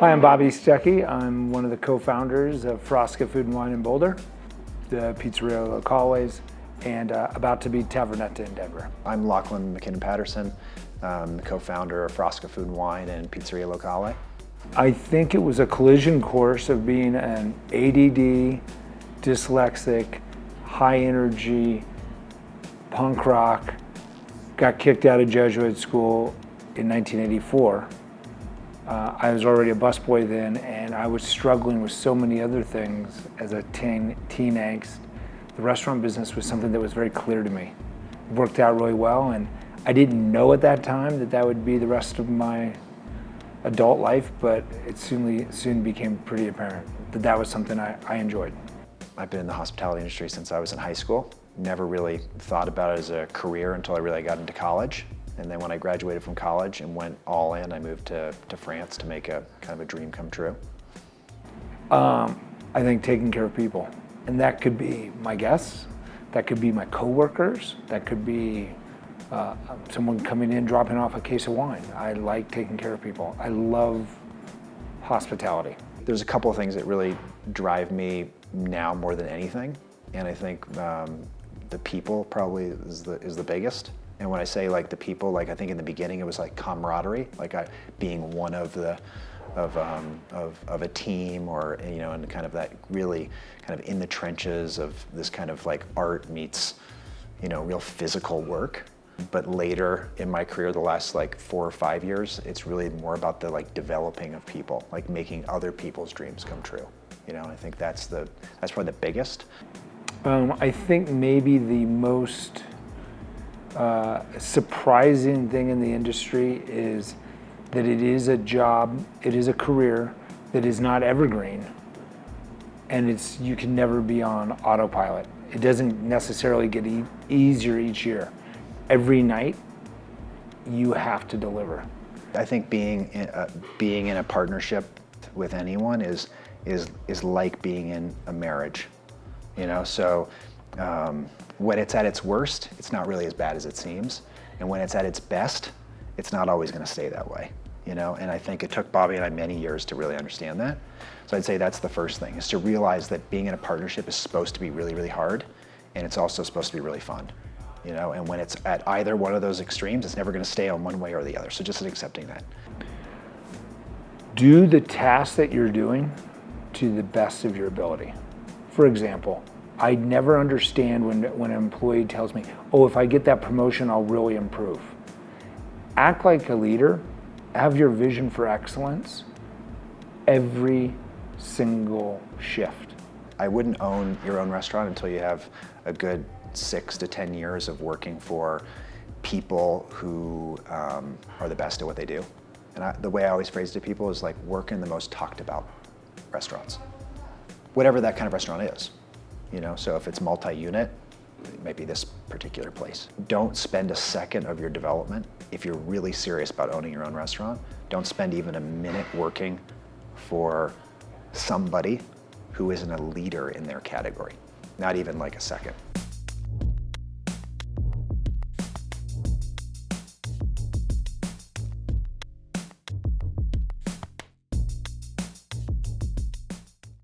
Hi, I'm Bobby Stuckey. I'm one of the co-founders of Frasca Food Wine in Boulder, the Pizzeria Locale, and about to be Tavernetta in Denver. I'm Lachlan Mackinnon-Patterson, the co-founder of Frasca Food Wine and Pizzeria Locale. I think it was a collision course of being an ADD, dyslexic, high energy, punk rock, got kicked out of Jesuit school in 1984. I was already a busboy then, and I was struggling with so many other things as a teen angst. The restaurant business was something that was very clear to me. It worked out really well, and I didn't know at that time that that would be the rest of my adult life, but it soon became pretty apparent that that was something I enjoyed. I've been in the hospitality industry since I was in high school. Never really thought about it as a career until I really got into college. And then when I graduated from college and went all in, I moved to France to make a kind of a dream come true. I think taking care of people. And that could be my guests, that could be my coworkers, that could be someone coming in, dropping off a case of wine. I like taking care of people. I love hospitality. There's a couple of things that really drive me now more than anything. And I think the people probably is the biggest. And when I say like the people, like I think in the beginning it was like camaraderie, like being one of a team, or and kind of that really kind of in the trenches of this kind of like art meets real physical work. But later in my career, the last like 4 or 5 years, it's really more about the like developing of people, like making other people's dreams come true. I think that's probably the biggest. I think maybe the most surprising thing in the industry is that it is a job, it is a career that is not evergreen, and you can never be on autopilot. It doesn't necessarily get easier each year. Every night you have to deliver. I think being in a partnership with anyone is like being in a marriage, so when it's at its worst, it's not really as bad as it seems. And when it's at its best, it's not always going to stay that way, And I think it took Bobby and I many years to really understand that. So I'd say that's the first thing, is to realize that being in a partnership is supposed to be really, really hard, and it's also supposed to be really fun, And when it's at either one of those extremes, it's never going to stay on one way or the other. So just accepting that. Do the task that you're doing to the best of your ability. For example, I never understand when an employee tells me, oh, if I get that promotion, I'll really improve. Act like a leader, have your vision for excellence every single shift. I wouldn't own your own restaurant until you have a good 6 to 10 years of working for people who are the best at what they do. And the way I always phrase it to people is like, work in the most talked about restaurants, whatever that kind of restaurant is. So if it's multi-unit, it might be this particular place. Don't spend a second of your development. If you're really serious about owning your own restaurant, don't spend even a minute working for somebody who isn't a leader in their category. Not even like a second.